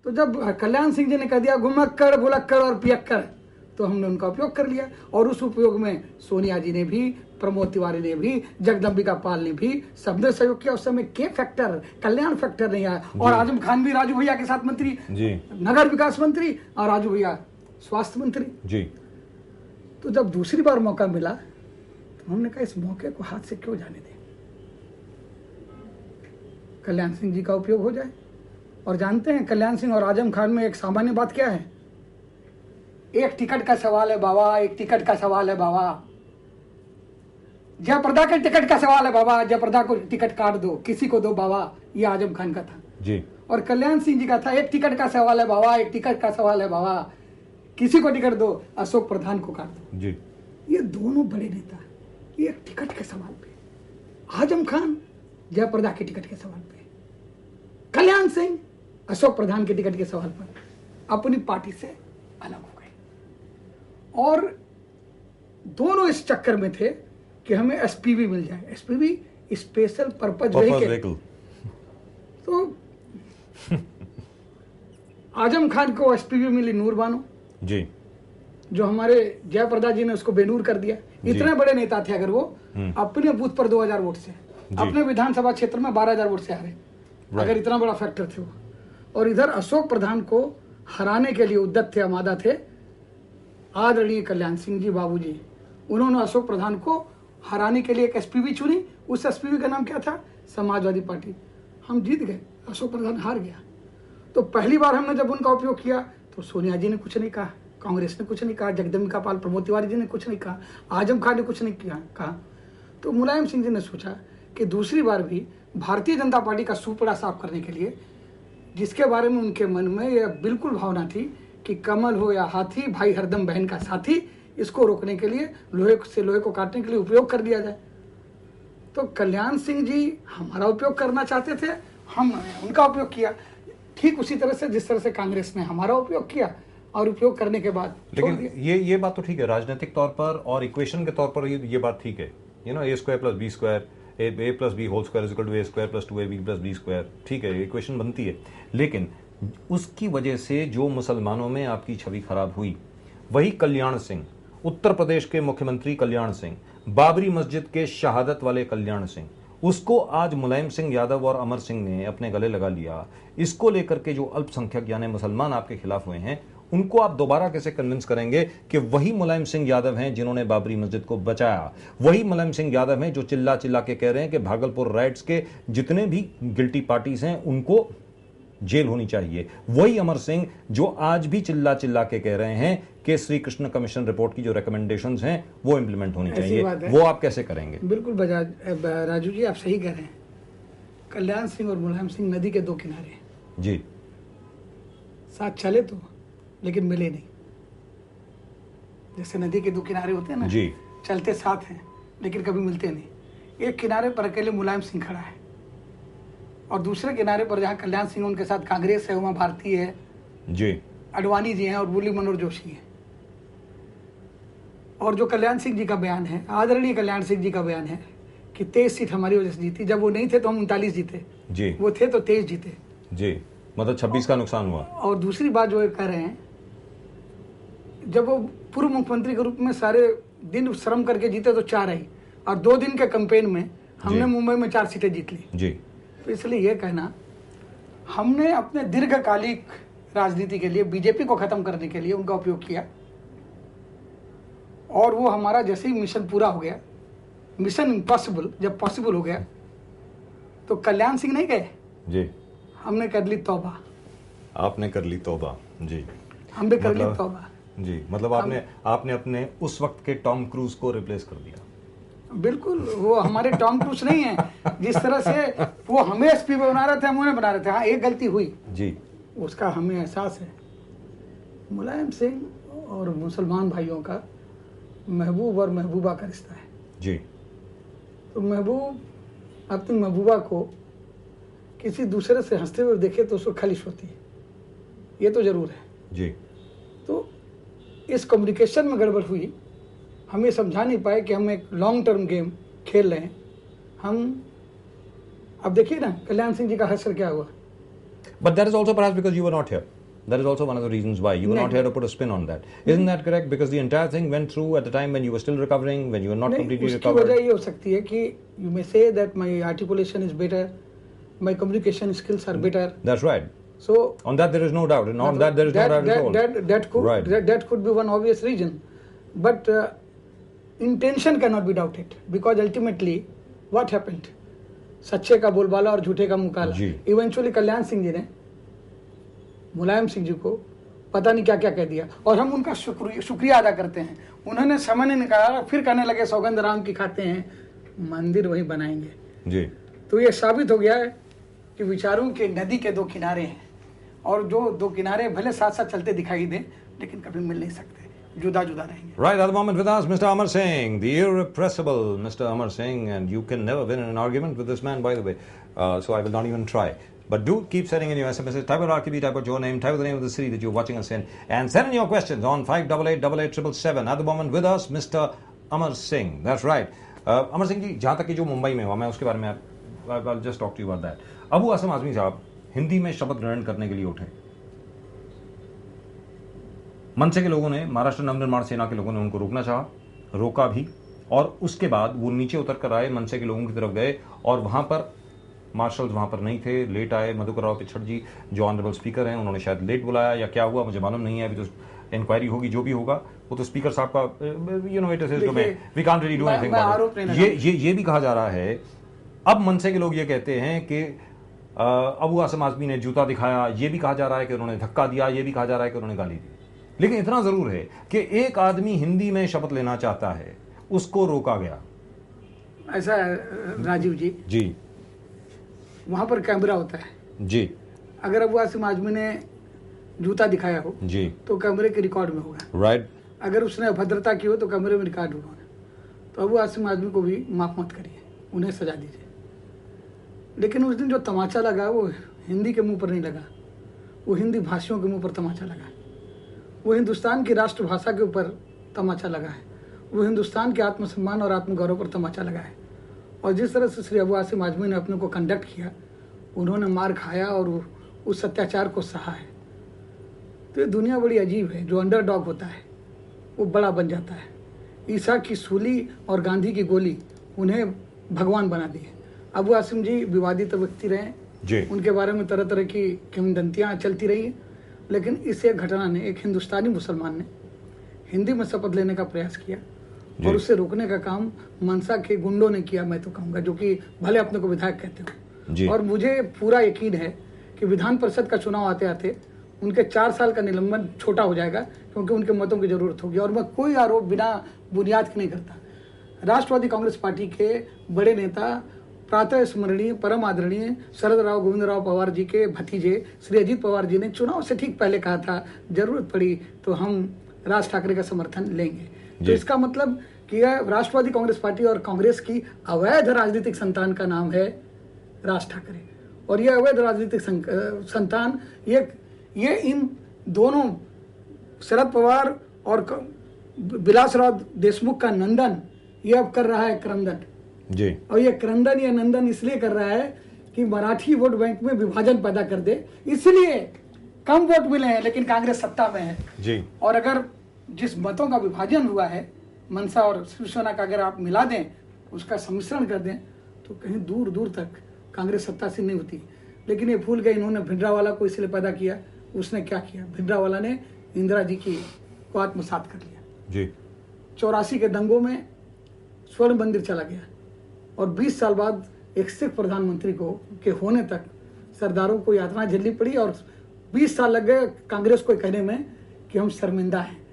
तो जब कल्याण सिंह जी ने कह दिया घुमक्कड़ भुलक्कड़ और पियक्कड़, तो हमने उनका उपयोग कर लिया। और उस उपयोग में सोनिया जी ने भी, प्रमोद तिवारी ने भी, जगदम्बिका पाल ने भी, सबने सहयोग किया। उस समय के फैक्टर, कल्याण फैक्टर नहीं आया। और आजम खान भी राजू भैया के साथ मंत्री जी, नगर विकास मंत्री, और राजू भैया स्वास्थ्य मंत्री जी। तो जब दूसरी बार मौका मिला तो हमने कहा इस मौके को हाथ से क्यों जाने दें, कल्याण सिंह जी का उपयोग हो जाए। और जानते हैं कल्याण सिंह और आजम खान में एक सामान्य बात क्या है? एक टिकट का सवाल है बाबा, एक टिकट का सवाल है बाबा। जयप्रदा के टिकट का सवाल है बाबा, जयप्रदा को टिकट काट दो, किसी को दो बाबा। ये आजम खान का था जी। और कल्याण सिंह जी का था एक टिकट का सवाल है बाबा, एक टिकट का सवाल है बाबा, किसी को टिकट दो, अशोक प्रधान को काट दो जी। ये दोनों बड़े नेता एक टिकट के सवाल पे, आजम खान जयप्रदा के टिकट के सवाल पे, कल्याण सिंह अशोक प्रधान के टिकट के सवाल पर अपनी पार्टी से अलग हो गए। और दोनों इस चक्कर में थे कि हमें एसपीवी मिल जाए, एसपीवी स्पेशल पर्पज व्हीकल। तो आजम खान को एसपीवी मिली नूर बानो जी, जो हमारे जयप्रदा जी ने उसको बेनूर कर दिया। इतने बड़े नेता थे, अगर वो अपने बूथ पर 2000 वोट से, अपने विधानसभा क्षेत्र में 12000 वोट से हारे, अगर इतना बड़ा फैक्टर थे वो। और इधर अशोक प्रधान को हराने के लिए उद्यत थे, आमादा थे आदरणीय कल्याण सिंह जी बाबूजी। उन्होंने अशोक प्रधान को हराने के लिए एक एसपीवी चुनी। उस एसपीवी का नाम क्या था? समाजवादी पार्टी। हम जीत गए, अशोक प्रधान हार गया। तो पहली बार हमने जब उनका उपयोग किया तो सोनिया जी ने कुछ नहीं कहा, कांग्रेस ने कुछ नहीं कहा, जगदम्बिका पाल प्रमोद तिवारी जी ने कुछ नहीं कहा, आजम खान ने कुछ नहीं कहा। तो मुलायम सिंह जी ने सोचा कि दूसरी बार भी भारतीय जनता पार्टी का सुपड़ा साफ करने के लिए, जिसके बारे में उनके मन में यह बिल्कुल भावना थी कि कमल हो या हाथी, भाई हरदम बहन का साथी, इसको रोकने के लिए, लोहे से लोहे को काटने के लिए उपयोग कर दिया जाए। तो कल्याण सिंह जी हमारा उपयोग करना चाहते थे, हमने उनका उपयोग किया, ठीक उसी तरह से जिस तरह से कांग्रेस ने हमारा उपयोग किया और उपयोग करने के बाद। लेकिन ये बात तो ठीक है, राजनीतिक तौर पर और इक्वेशन के तौर पर ये बात ठीक है, a square plus b square, a plus b whole square is equal to a square plus 2ab plus b square, ठीक है, इक्वेशन बनती है। लेकिन उसकी वजह से जो मुसलमानों में आपकी छवि खराब हुई, वही कल्याण सिंह, उत्तर प्रदेश के मुख्यमंत्री कल्याण सिंह, बाबरी मस्जिद के शहादत वाले कल्याण सिंह, उसको आज मुलायम सिंह यादव और अमर सिंह ने अपने गले लगा लिया। इसको लेकर के जो अल्पसंख्यक यानी मुसलमान आपके खिलाफ हुए हैं, उनको आप दोबारा कैसे कन्विंस करेंगे कि वही मुलायम सिंह यादव हैं जिन्होंने बाबरी मस्जिद को बचाया? वही मुलायम सिंह यादव हैं जो चिल्ला चिल्ला के कह रहे हैं कि भागलपुर राइट्स के जितने भी गिल्टी पार्टीज हैं उनको जेल होनी चाहिए। वही अमर सिंह जो आज भी चिल्ला चिल्ला के कह रहे हैं कि श्री कृष्ण कमीशन रिपोर्ट की जो रिकमेंडेशंस हैं वो इंप्लीमेंट होनी चाहिए। वो आप कैसे करेंगे? बिल्कुल राजू जी, आप सही कह रहे हैं। कल्याण सिंह और मुलायम सिंह नदी के दो किनारे जी, साथ चले तो लेकिन मिले नहीं। जैसे नदी के दो किनारे होते हैं ना जी, चलते साथ हैं लेकिन कभी मिलते नहीं। एक किनारे पर अकेले मुलायम सिंह खड़ा है और दूसरे किनारे पर जहाँ कल्याण सिंह उनके साथ कांग्रेस है, उमा भारती है जी, अडवाणी जी हैं और मुरली मनोहर जोशी हैं। और जो कल्याण सिंह जी का बयान है, आदरणीय कल्याण सिंह जी का बयान है कि 23 सीट हमारी वजह से जीती। जब वो नहीं थे तो हम 39 जीते जी, वो थे तो 23 जीते जी, मतलब 26 का नुकसान हुआ। और दूसरी बात जो कह रहे हैं, जब वो पूर्व मुख्यमंत्री के रूप में सारे दिन श्रम करके जीते तो 4 आई, और 2 दिन के कैंपेन में हमने मुंबई में 4 सीटें जीत ली जी। तो इसलिए यह कहना, हमने अपने दीर्घकालिक राजनीति के लिए बीजेपी को खत्म करने के लिए उनका उपयोग किया, और वो हमारा जैसे ही मिशन पूरा हो गया, मिशन इम्पॉसिबल जब पॉसिबल हो गया, तो कल्याण सिंह नहीं गए जी, हमने कर ली तौबा। आपने कर ली तौबा जी, हमने कर ली तौबा जी, मतलब आपने अपने उस वक्त के टॉम क्रूज को रिप्लेस कर दिया। बिल्कुल, वो हमारे टॉम क्रूज नहीं है। जिस तरह से वो हमें एसपी बना रहे थे, हम उन्हें बना रहे थे। हाँ, एक गलती हुई जी, उसका हमें एहसास है। मुलायम सिंह और मुसलमान भाइयों का महबूब और महबूबा का रिश्ता है जी। तो महबूब अपनी महबूबा को किसी दूसरे से हंसते हुए देखे तो उसको खलिश होती है, ये तो जरूर है जी। तो इस कम्युनिकेशन में गड़बड़ हुई, हम ये समझा नहीं पाए कि हम एक लॉन्ग टर्म गेम खेल रहे हैं। हम अब देखिए ना कल्याण सिंह जी का हश्र क्या हुआ। But that is also perhaps because you were not here. That is also one of the reasons why you were not here to put a spin on that. Isn't that correct? Because the entire thing went through at the time when you were still recovering, when you were not completely recovered. उसकी वजह ये हो सकती है कि you may say that my articulation is better, my communication skills are better. That's right. So on that there is no doubt, and on that there is no doubt at all. That could be one obvious reason, but intention cannot be doubted because ultimately what happened? सच्चे का बोलबाला और झूठे का मुकाला. Eventually Kalyan Singh ji ने मुलायम सिंह जी को पता नहीं क्या क्या कह दिया, और हम उनका शुक्रिया अदा करते हैं. उन्होंने समय नहीं निकाला, फिर कहने लगे सौगंध राम की खाते हैं, मंदिर वहीं बनाएंगे जी. तो ये साबित हो गया है कि विचारों के नदी के दो किनारे हैं, और जो दो किनारे भले साथ साथ चलते दिखाई दें लेकिन कभी मिल नहीं सकते, जुदा जुदा रहेंगे. Right, at the moment with us, Mr. Amar Singh, the irrepressible Mr. Amar Singh, and you can never win in an argument with this man, by the way. So I will not even try. But do keep sending in your SMSs. Type out RKB, type out your name, type out the name of the city that you're watching us in, and send in your questions on 5888877. At the moment with us, Mr. Amar Singh. That's right. Amar Singh जी, जहाँ तक कि जो मुंबई में हुआ, मैं उसके बारे में I'll just talk to you about that. Abu Asim Azmi साहब हिंदी में शपथ ग्रहण करने के लिए उठे. मनसे के लोगों ने, महाराष्ट्र नवनिर्माण सेना के लोगों ने उनको रोकना चाहा, रोका भी, और उसके बाद वो नीचे उतर कर आए, मनसे के लोगों की तरफ गए, और वहां पर मार्शल्स वहां पर नहीं थे, लेट आए. मधुकर राव पिछड़ जी जो ऑनरेबल स्पीकर हैं, उन्होंने शायद लेट बुलाया या क्या हुआ मुझे मालूम नहीं है. अभी तो इंक्वायरी होगी, जो भी होगा वो तो स्पीकर साहब का it is his domain, we can't really do anything about it. ये भी कहा जा रहा है, अब मनसे के लोग ये कहते हैं कि अबू आसिम आज़मी ने जूता दिखाया, ये भी कहा जा रहा है कि उन्होंने धक्का दिया, ये भी कहा जा रहा है कि उन्होंने गाली दी. लेकिन इतना जरूर है कि एक आदमी हिंदी में शपथ लेना चाहता है, उसको रोका गया. ऐसा राजीव जी वहां पर कैमरा होता है जी. अगर अबू आसिम आज़मी ने जूता दिखाया हो जी तो कैमरे के रिकॉर्ड में होगा. राइट. अगर उसने अभद्रता की हो तो कैमरे में रिकॉर्ड होगा. तो अबू आसिम आज़मी को भी माफ मत करिए, उन्हें सजा दीजिए. लेकिन उस दिन जो तमाचा लगा वो हिंदी के मुंह पर नहीं लगा, वो हिंदी भाषियों के मुंह पर तमाचा लगा. वो हिंदुस्तान की राष्ट्रभाषा के ऊपर तमाचा लगा है, वो हिंदुस्तान के आत्मसम्मान और आत्मगौरव पर तमाचा लगा है. और जिस तरह से श्री अबू आसिम आज़मी ने अपने को कंडक्ट किया, उन्होंने मार खाया और उस अत्याचार को सहा है. तो ये दुनिया बड़ी अजीब है, जो अंडरडॉग होता है वो बड़ा बन जाता है. ईसा की सूली और गांधी की गोली उन्हें भगवान बना दिए. अबू आसिम जी विवादित व्यक्ति रहे, उनके बारे में तरह तरह की किंवदंतियाँ चलती रही, लेकिन इस एक घटना ने, एक हिंदुस्तानी मुसलमान ने हिंदी में शपथ लेने का प्रयास किया और उसे रोकने का काम मनसा के गुंडों ने किया, मैं तो कहूँगा, जो कि भले अपने को विधायक कहते हो. और मुझे पूरा यकीन है कि विधान परिषद का चुनाव आते आते उनके 4 साल का निलंबन छोटा हो जाएगा, क्योंकि उनके मतों की जरूरत होगी. और मैं कोई आरोप बिना बुनियाद के नहीं करता. राष्ट्रवादी कांग्रेस पार्टी के बड़े नेता, प्रातः स्मरणीय परम आदरणीय शरद राव गोविंद राव पवार जी के भतीजे श्री अजीत पवार जी ने चुनाव से ठीक पहले कहा था, जरूरत पड़ी तो हम राज ठाकरे का समर्थन लेंगे. तो इसका मतलब कि यह राष्ट्रवादी कांग्रेस पार्टी और कांग्रेस की अवैध राजनीतिक संतान का नाम है राज ठाकरे. और यह अवैध राजनीतिक संतान ये इन दोनों शरद पवार और विलासराव देशमुख का नंदन ये अब कर रहा है क्रंदन जी. और ये क्रंदन या नंदन इसलिए कर रहा है कि मराठी वोट बैंक में विभाजन पैदा कर दे, इसलिए कम वोट मिले हैं लेकिन कांग्रेस सत्ता में है जी. और अगर जिस मतों का विभाजन हुआ है मनसा और शिवसेना का, अगर आप मिला दें, उसका सम्मिश्रण कर दें, तो कहीं दूर दूर तक कांग्रेस सत्ता से नहीं होती. लेकिन ये भूल गए, इन्होंने भिंडरावाला को इसलिए पैदा किया. उसने क्या किया, भिंडरावाला ने इंदिरा जी को आत्मसात कर लिया जी. 84 के दंगों में स्वर्ण मंदिर चला गया, और 20 साल बाद एक सिख प्रधानमंत्री के होने तक सरदारों को यातना झेलनी पड़ी, और 20 साल लग गए कांग्रेस को कहने में कि हम शर्मिंदा हैं.